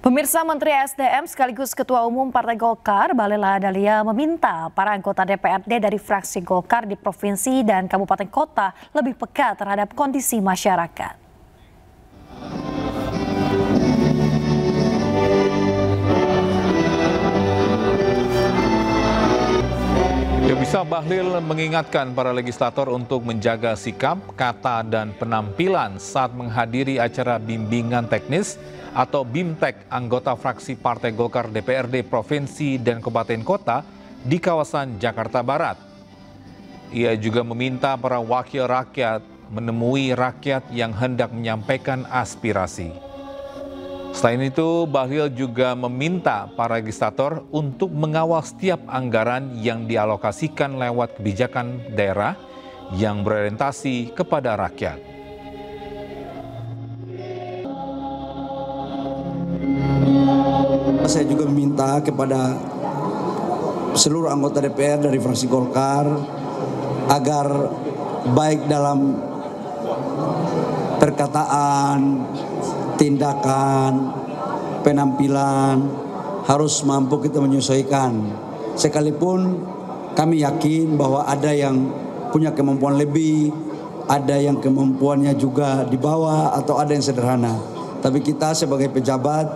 Pemirsa, Menteri SDM sekaligus Ketua Umum Partai Golkar, Bahlil Lahadalia, meminta para anggota DPRD dari fraksi Golkar di provinsi dan kabupaten kota lebih peka terhadap kondisi masyarakat. Bisa Bahlil mengingatkan para legislator untuk menjaga sikap, kata, dan penampilan saat menghadiri acara bimbingan teknis atau BIMTEK anggota fraksi Partai Golkar DPRD Provinsi dan Kabupaten Kota di kawasan Jakarta Barat. Ia juga meminta para wakil rakyat menemui rakyat yang hendak menyampaikan aspirasi. Selain itu, Bahlil juga meminta para legislator untuk mengawal setiap anggaran yang dialokasikan lewat kebijakan daerah yang berorientasi kepada rakyat. Saya juga meminta kepada seluruh anggota DPR dari fraksi Golkar agar baik dalam perkataan, tindakan, penampilan harus mampu kita menyesuaikan. Sekalipun kami yakin bahwa ada yang punya kemampuan lebih, ada yang kemampuannya juga di bawah atau ada yang sederhana. Tapi kita sebagai pejabat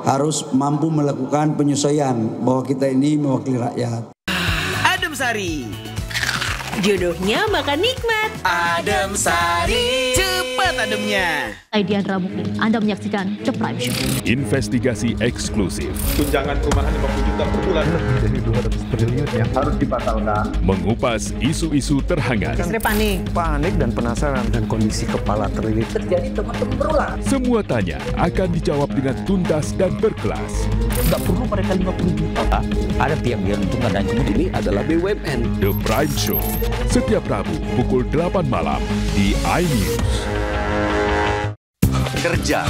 harus mampu melakukan penyesuaian bahwa kita ini mewakili rakyat. Adem Sari. Jodohnya makan nikmat. Adem Sari. Cepat ademnya. Saya Diandra Mukni. Anda menyaksikan The Prime Show. Investigasi eksklusif. Tunjangan perumahan 50 juta per bulan. Jadi 200 triliun yang harus dibatalkan. Mengupas isu-isu terhangat. Istri panik Dan penasaran dengan kondisi kepala terlilit. terjadi teman-teman berulang. Semua tanya akan dijawab dengan tuntas dan berkelas. Nggak perlu mereka 50 juta. Ada pihak yang diuntungkan dan kemudian ini adalah BUMN. The Prime Show. Setiap Rabu pukul 8 malam di iNews. Kerja.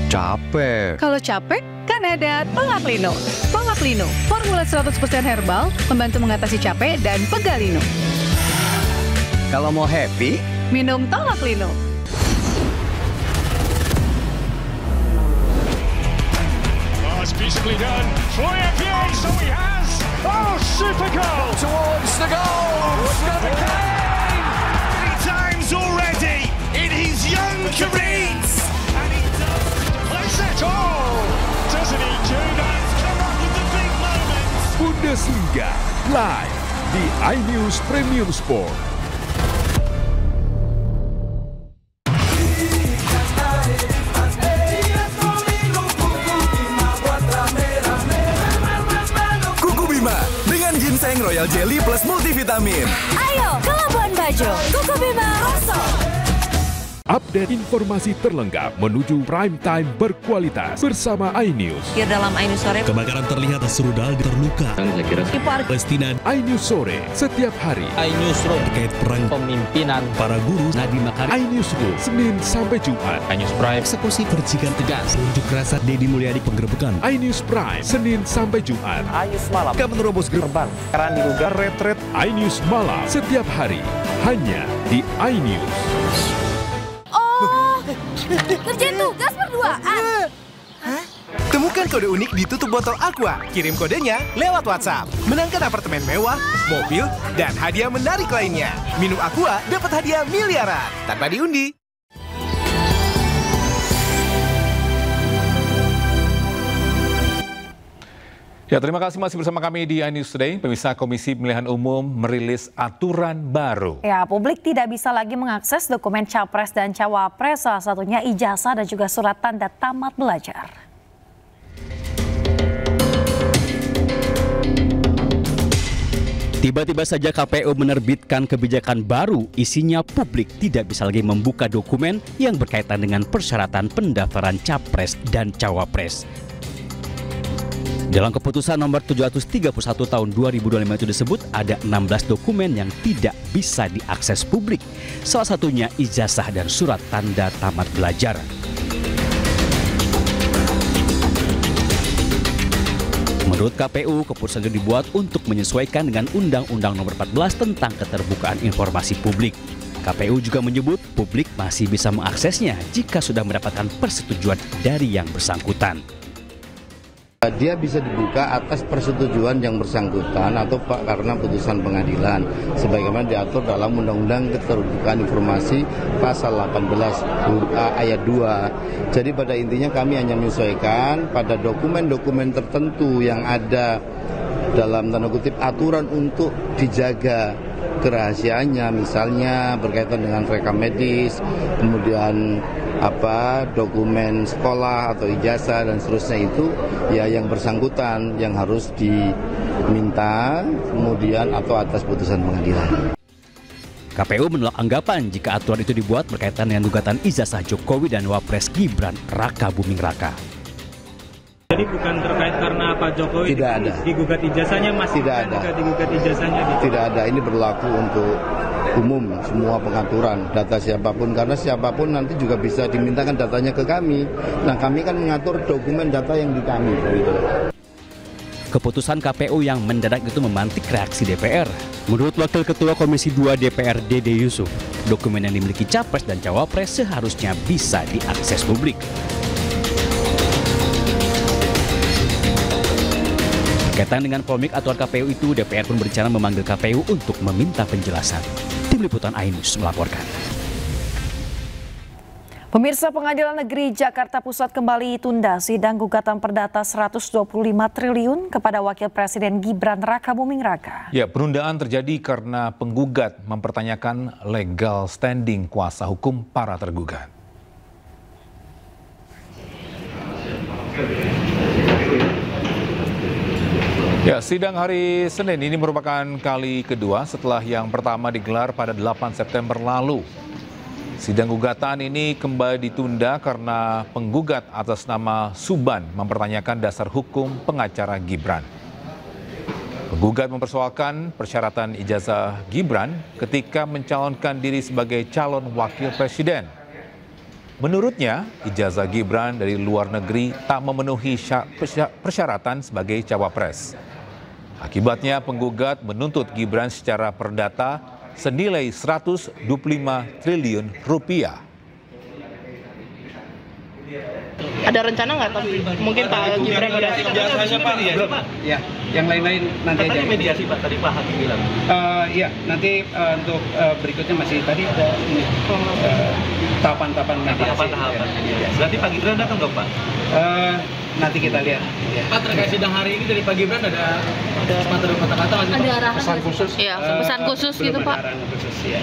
Capek. Kalau capek, kan ada Tongak Lino. Tongak Lino, formula 100% herbal, membantu mengatasi capek dan pegalino. Kalau mau happy, Minum Tongak Lino. Beautifully done. So he has. Oh, super goal. towards the goal. Three times already in his young career. And he does place it. Oh, doesn't he do that? Come up with the big moments. Bundesliga live di iNews Premium Sport. Ginseng Royal Jelly plus multivitamin. Ayo ke Labuan Bajo, Kuku Bima Rosso. Update informasi terlengkap menuju prime time berkualitas bersama iNews. Dalam iNews sore, kebakaran terlihat serudal terluka. di Palestina. iNews sore setiap hari. iNews terkait perang Pemimpinan para guru. Nadiem Makarim. iNews Senin sampai Jumat. iNews Prime. Eksekusi percikan tegas. Unjuk rasa Deddy Mulyadi penggerebekan. iNews Prime Senin sampai Jumat. iNews Malam. Jika menerobos gerbang Karena diduga retret iNews Malam setiap hari hanya di iNews. Kerjain tugas berduaan. Temukan kode unik di tutup botol Aqua. Kirim kodenya lewat WhatsApp. Menangkan apartemen mewah, mobil, dan hadiah menarik lainnya. Minum Aqua dapat hadiah miliaran tanpa diundi. Ya, terima kasih masih bersama kami di iNews Today. Pemirsa, Komisi Pemilihan Umum merilis aturan baru. Ya, publik tidak bisa lagi mengakses dokumen Capres dan Cawapres, salah satunya ijazah dan juga surat tanda tamat belajar. Tiba-tiba saja KPU menerbitkan kebijakan baru, isinya publik tidak bisa lagi membuka dokumen yang berkaitan dengan persyaratan pendaftaran Capres dan Cawapres. Dalam keputusan nomor 731 tahun 2025 itu disebut ada 16 dokumen yang tidak bisa diakses publik. Salah satunya ijazah dan surat tanda tamat belajar. Menurut KPU, keputusan itu dibuat untuk menyesuaikan dengan Undang-Undang Nomor 14 tentang Keterbukaan Informasi Publik. KPU juga menyebut publik masih bisa mengaksesnya jika sudah mendapatkan persetujuan dari yang bersangkutan. Dia bisa dibuka atas persetujuan yang bersangkutan atau karena putusan pengadilan sebagaimana diatur dalam Undang-Undang Keterbukaan Informasi pasal 18 ayat 2. Jadi pada intinya kami hanya menyesuaikan pada dokumen-dokumen tertentu yang ada dalam tanda kutip aturan untuk dijaga kerahasiaannya, misalnya berkaitan dengan rekam medis, kemudian dokumen sekolah atau ijazah dan seterusnya, itu ya yang bersangkutan yang harus diminta kemudian atau atas putusan pengadilan. KPU menolak anggapan jika aturan itu dibuat berkaitan dengan gugatan ijazah Jokowi dan Wapres Gibran Raka Buming Raka. Jadi bukan terkait karena Pak Jokowi digugat ijazahnya, masih tidak ada. Digugat ijazahnya gitu. Tidak ada, ini berlaku untuk umum semua pengaturan data siapapun, karena siapapun nanti juga bisa dimintakan datanya ke kami. Nah, kami kan mengatur dokumen data yang di kami. Gitu. Keputusan KPU yang mendadak itu memantik reaksi DPR. Menurut Wakil Ketua Komisi 2 DPR Dede Yusuf, dokumen yang dimiliki Capres dan Cawapres seharusnya bisa diakses publik. Berkaitan dengan polemik aturan KPU itu, DPR pun berencana memanggil KPU untuk meminta penjelasan. Tim Liputan iNews melaporkan. Pemirsa, Pengadilan Negeri Jakarta Pusat kembali tunda sidang gugatan perdata 125 triliun kepada Wakil Presiden Gibran Raka Buming Raka. Ya, penundaan terjadi karena penggugat mempertanyakan legal standing kuasa hukum para tergugat. Ya, sidang hari Senin ini merupakan kali kedua setelah yang pertama digelar pada 8 September lalu. Sidang gugatan ini kembali ditunda karena penggugat atas nama Suban mempertanyakan dasar hukum pengacara Gibran. Penggugat mempersoalkan persyaratan ijazah Gibran ketika mencalonkan diri sebagai calon wakil presiden. Menurutnya, ijazah Gibran dari luar negeri tak memenuhi persyaratan sebagai cawapres. Akibatnya penggugat menuntut Gibran secara perdata senilai 125 triliun rupiah. Ada rencana nggak tapi mungkin Pak Gibran mediasi? Biasanya Pak belum. Ya, yang lain-lain nanti aja. Mediasi Pak, tadi Pak Hakim bilang. Ya, nanti untuk berikutnya masih tadi ada ini tahapan-tahapan mediasi. Tahapan-tahapan mediasi. Berarti Pak Gibran datang dong Pak? Nanti kita lihat. Ya. Pak, terkait sidang hari ini dari Pak Gibran ada sepatah kata-kata masih ada arahan pesan khusus? Iya, pesan khusus gitu Pak. Arahan khusus ya.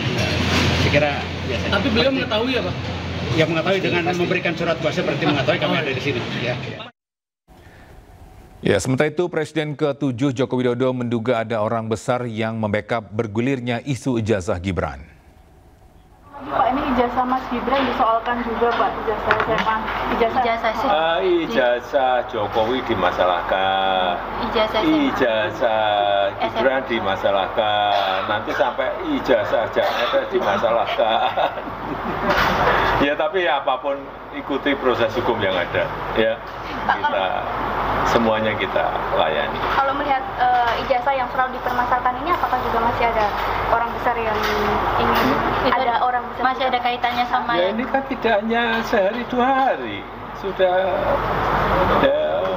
Saya kira biasanya. Tapi beliau mengetahui ya Pak? Ya, mengetahui dengan memberikan surat kuasa berarti mengetahui kami ada di sini. Ya, sementara itu Presiden ke-7 Joko Widodo menduga ada orang besar yang membackup bergulirnya isu ijazah Gibran. Pak, ini ijazah Mas Gibran disoalkan juga Pak, ijazah SMA. Ijazah Jokowi dimasalahkan, ijazah Gibran dimasalahkan, nanti sampai ijazah Jakarta dimasalahkan. Ya, tapi ya apapun ikuti proses hukum yang ada, ya. Kita semuanya kita layani. Kalau melihat ijazah yang selalu dipermasalahkan ini, apakah juga masih ada orang besar yang ingin ada orang besar? Masih ada kaitannya sama ya, ini kan tidak hanya sehari 2 hari, sudah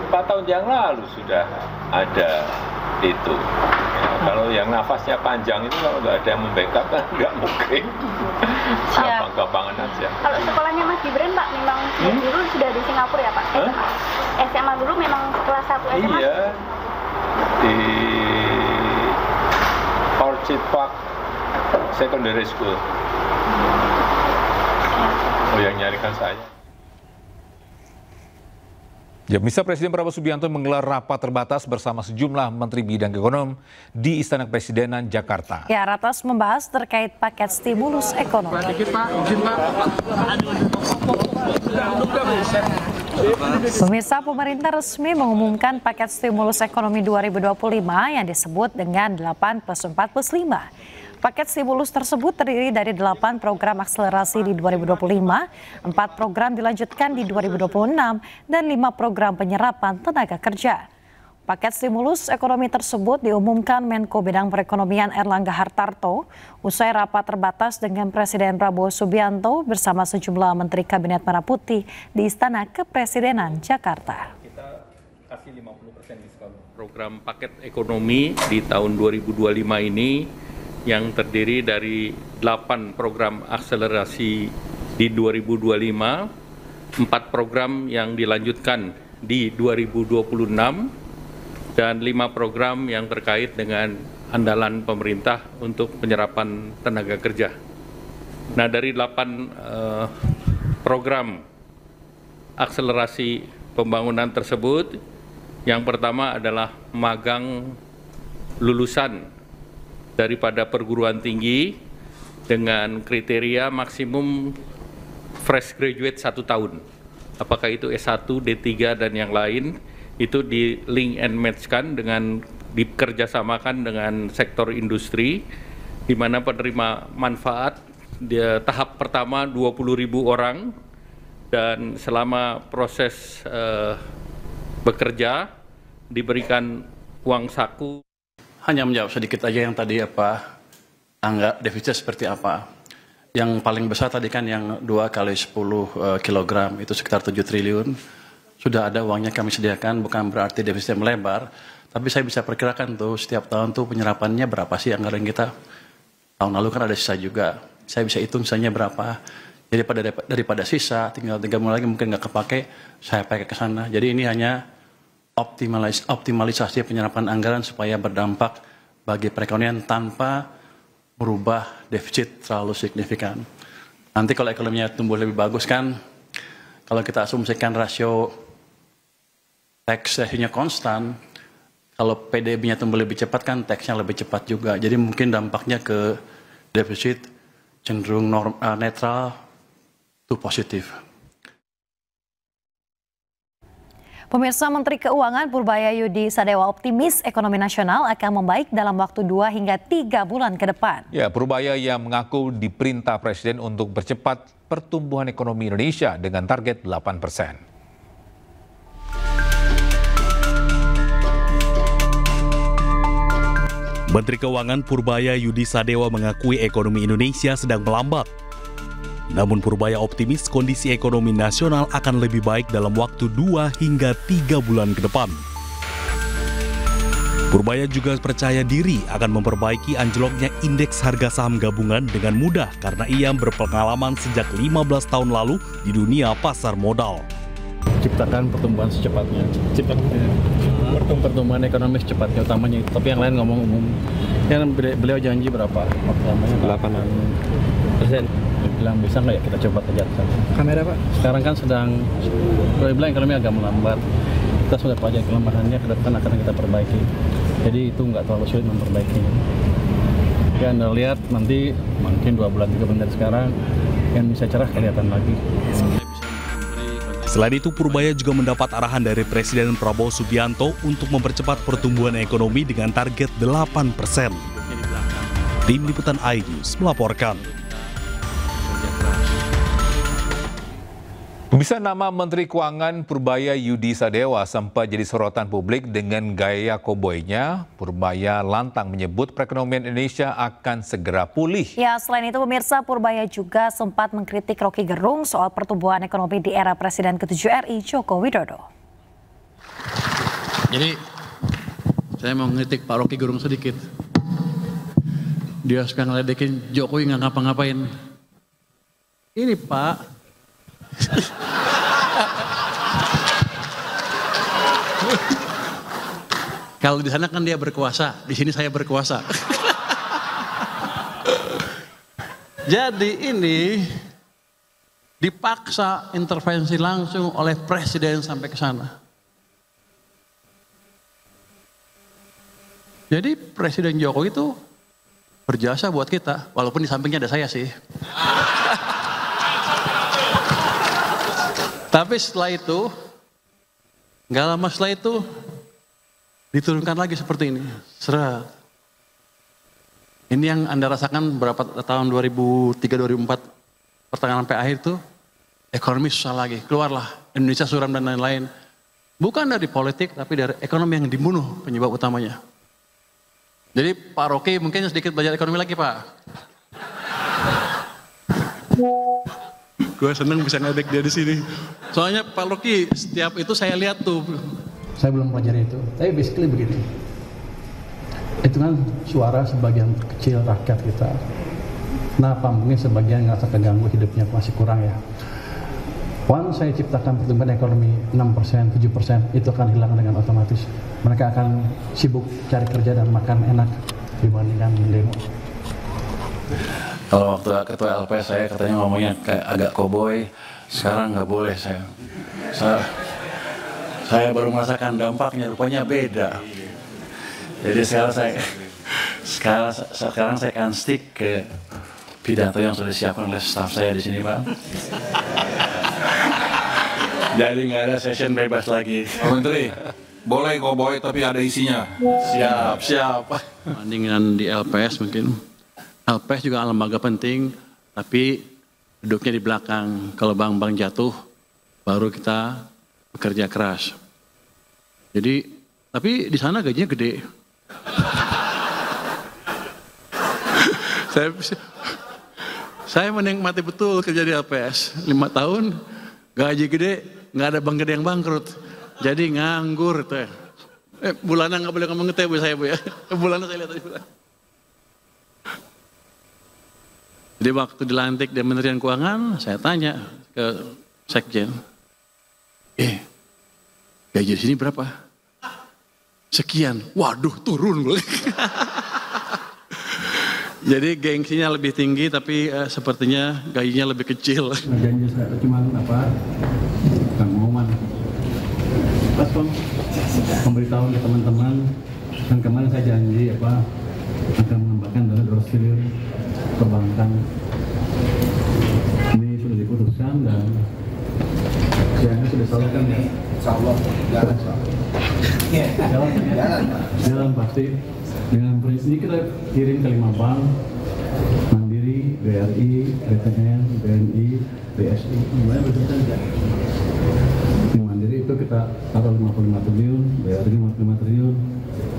4 tahun yang lalu sudah ada itu. Kalau yang nafasnya panjang itu kalau nggak ada yang membackup kan nggak mungkin. Gampang-gampangan aja. Kalau sekolahnya Mas Gibran Pak memang dulu sudah di Singapura ya Pak? SMA dulu memang kelas 1 SMA? Iya, di Orchid Park Secondary School. Oh, yang nyarikan saya. Ya, Pemirsa, Presiden Prabowo Subianto menggelar rapat terbatas bersama sejumlah Menteri Bidang Ekonomi di Istana Kepresidenan Jakarta. Ya, ratas membahas terkait paket stimulus ekonomi. Pemirsa, pemerintah resmi mengumumkan paket stimulus ekonomi 2025 yang disebut dengan 8+4+5. Paket stimulus tersebut terdiri dari 8 program akselerasi di 2025, 4 program dilanjutkan di 2026, dan 5 program penyerapan tenaga kerja. Paket stimulus ekonomi tersebut diumumkan Menko Bidang Perekonomian Erlangga Hartarto usai rapat terbatas dengan Presiden Prabowo Subianto bersama sejumlah Menteri Kabinet Merah Putih di Istana Kepresidenan Jakarta. Kita kasih 50% diskon. Program paket ekonomi di tahun 2025 ini yang terdiri dari 8 program akselerasi di 2025, 4 program yang dilanjutkan di 2026, dan 5 program yang terkait dengan andalan pemerintah untuk penyerapan tenaga kerja. Nah, dari 8 program akselerasi pembangunan tersebut, yang pertama adalah magang lulusan daripada perguruan tinggi dengan kriteria maksimum fresh graduate 1 tahun. Apakah itu S1, D3, dan yang lain, itu di link and match-kan dengan dikerjasamakan dengan sektor industri, di mana penerima manfaat tahap pertama 20.000 orang, dan selama proses bekerja diberikan uang saku. Hanya menjawab sedikit aja yang tadi angka defisit seperti apa. Yang paling besar tadi kan yang 2 kali 10 kilogram itu sekitar 7 triliun. Sudah ada uangnya kami sediakan, bukan berarti defisit melebar, tapi saya bisa perkirakan tuh setiap tahun tuh penyerapannya berapa sih anggaran kita. Tahun lalu kan ada sisa juga, saya bisa hitung sisanya berapa. Jadi daripada sisa, tinggal 3 bulan lagi mungkin nggak kepake, saya pakai ke sana. Jadi ini hanya optimalisasi penyerapan anggaran supaya berdampak bagi perekonomian tanpa merubah defisit terlalu signifikan. Nanti kalau ekonominya tumbuh lebih bagus kan, kalau kita asumsikan rasio tax ratio-nya konstan, kalau PDB-nya tumbuh lebih cepat kan tax-nya lebih cepat juga. Jadi mungkin dampaknya ke defisit cenderung netral to positif. Pemirsa, Menteri Keuangan Purbaya Yudi Sadewa optimis ekonomi nasional akan membaik dalam waktu 2 hingga 3 bulan ke depan. Ya, Purbaya yang mengaku diperintah Presiden untuk percepat pertumbuhan ekonomi Indonesia dengan target 8%. Menteri Keuangan Purbaya Yudi Sadewa mengakui ekonomi Indonesia sedang melambat. Namun Purbaya optimis kondisi ekonomi nasional akan lebih baik dalam waktu 2 hingga 3 bulan ke depan. Purbaya juga percaya diri akan memperbaiki anjloknya indeks harga saham gabungan dengan mudah karena ia berpengalaman sejak 15 tahun lalu di dunia pasar modal. Ciptakan pertumbuhan secepatnya. Pertumbuhan ekonomi secepatnya utamanya itu. Tapi yang lain ngomong umum. Yang beliau janji berapa? Namanya 8%. Bilang bisa nggak ya kita coba kejar sana. Kamera Pak. Sekarang kan sedang, boleh bilang ekonomi agak melambat. Kita sudah pelajari kelemahannya, ke depan akan kita perbaiki. Jadi itu nggak terlalu sulit memperbaiki. Ya Anda lihat nanti mungkin 2 bulan 3 bulan dari sekarang yang bisa cerah kelihatan lagi. Selain itu, Purbaya juga mendapat arahan dari Presiden Prabowo Subianto untuk mempercepat pertumbuhan ekonomi dengan target 8%. Tim Liputan iNews melaporkan. Pemirsa, nama Menteri Keuangan Purbaya Yudi Sadewa sempat jadi sorotan publik dengan gaya koboynya. Purbaya lantang menyebut perekonomian Indonesia akan segera pulih. Ya, selain itu pemirsa, Purbaya juga sempat mengkritik Rocky Gerung soal pertumbuhan ekonomi di era Presiden ke-7 RI Joko Widodo. Jadi saya mau ngeritik Pak Rocky Gerung sedikit. Dia suka ngeledekin Jokowi nggak ngapa-ngapain. Ini Pak. Kalau di sana kan dia berkuasa, di sini saya berkuasa. Jadi ini dipaksa intervensi langsung oleh presiden sampai ke sana. Jadi Presiden Jokowi itu berjasa buat kita, walaupun di sampingnya ada saya sih. Tapi setelah itu, nggak lama setelah itu, diturunkan lagi seperti ini. Seret. Ini yang Anda rasakan berapa tahun 2003-2004, pertengahan sampai akhir itu, ekonomi susah lagi. Keluarlah Indonesia suram dan lain-lain. Bukan dari politik, tapi dari ekonomi yang dibunuh penyebab utamanya. Jadi Pak Rocky mungkin sedikit belajar ekonomi lagi, Pak. Gue seneng bisa ngedek dia di sini. Soalnya Pak Rocky setiap itu saya lihat tuh. Saya belum pelajari itu, tapi basically begini. Itu kan suara sebagian kecil rakyat kita. Kenapa? Mungkin sebagian ngerasa keganggu hidupnya masih kurang ya. Once saya ciptakan pertumbuhan ekonomi 6%, 7%, itu akan hilang dengan otomatis. Mereka akan sibuk cari kerja dan makan enak dibandingkan demo. Kalau waktu ketua LPS saya katanya ngomongnya kayak agak koboi, sekarang nggak boleh saya baru merasakan dampaknya, rupanya beda. Jadi sekarang saya akan stick ke pidato yang sudah disiapkan oleh staf saya di sini, Pak. Jadi nggak ada session bebas lagi. Pak Menteri, boleh koboi tapi ada isinya. Siap. Bandingan di LPS mungkin. LPS juga lembaga penting, tapi duduknya di belakang. Kalau bank-bank jatuh, baru kita bekerja keras. Jadi, tapi di sana gajinya gede. Saya menikmati betul kerja di LPS. 5 tahun, gaji gede, nggak ada bank gede yang bangkrut. Jadi nganggur tuh. Bulanan nggak boleh ngomong ngeteh Bu saya, Bu ya. Bulanan saya lihat tadi bulan. Jadi waktu dilantik di Kementerian Keuangan, saya tanya ke Sekjen, gaji di sini berapa? Sekian. Waduh, turun. Jadi gengsinya lebih tinggi, tapi sepertinya gajinya lebih kecil. Janji saya cuma pengumuman. Pas memberitahu ke teman-teman, dan kemarin saya janji akan mengembangkan dana 200 triliun perbankan. Ini sudah diputuskan dan siangnya sudah salurkan ya. Insyaallah jalan pasti. Dengan prinsip kita kirim ke 5 bank, Mandiri, BRI, BTN, BNI, BSI, semuanya betul saja. Mandiri itu kita taruh 55 triliun, BRI 55 triliun,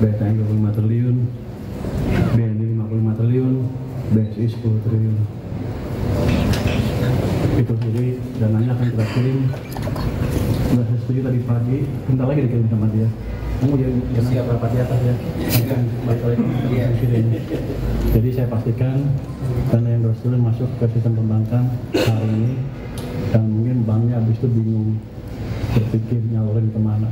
BTN 25 triliun, BNI 55 triliun, BSI 10 triliun. Itu jadi dananya akan kita kirim. Sudah saya setuju tadi pagi, bentar lagi dikirim sama dia. Kamu jangan siap rapat di atas ya. Jadi saya pastikan dana yang 200 triliun masuk ke sistem perbankan hari ini, dan mungkin banknya habis itu bingung berpikir nyalurin kemana.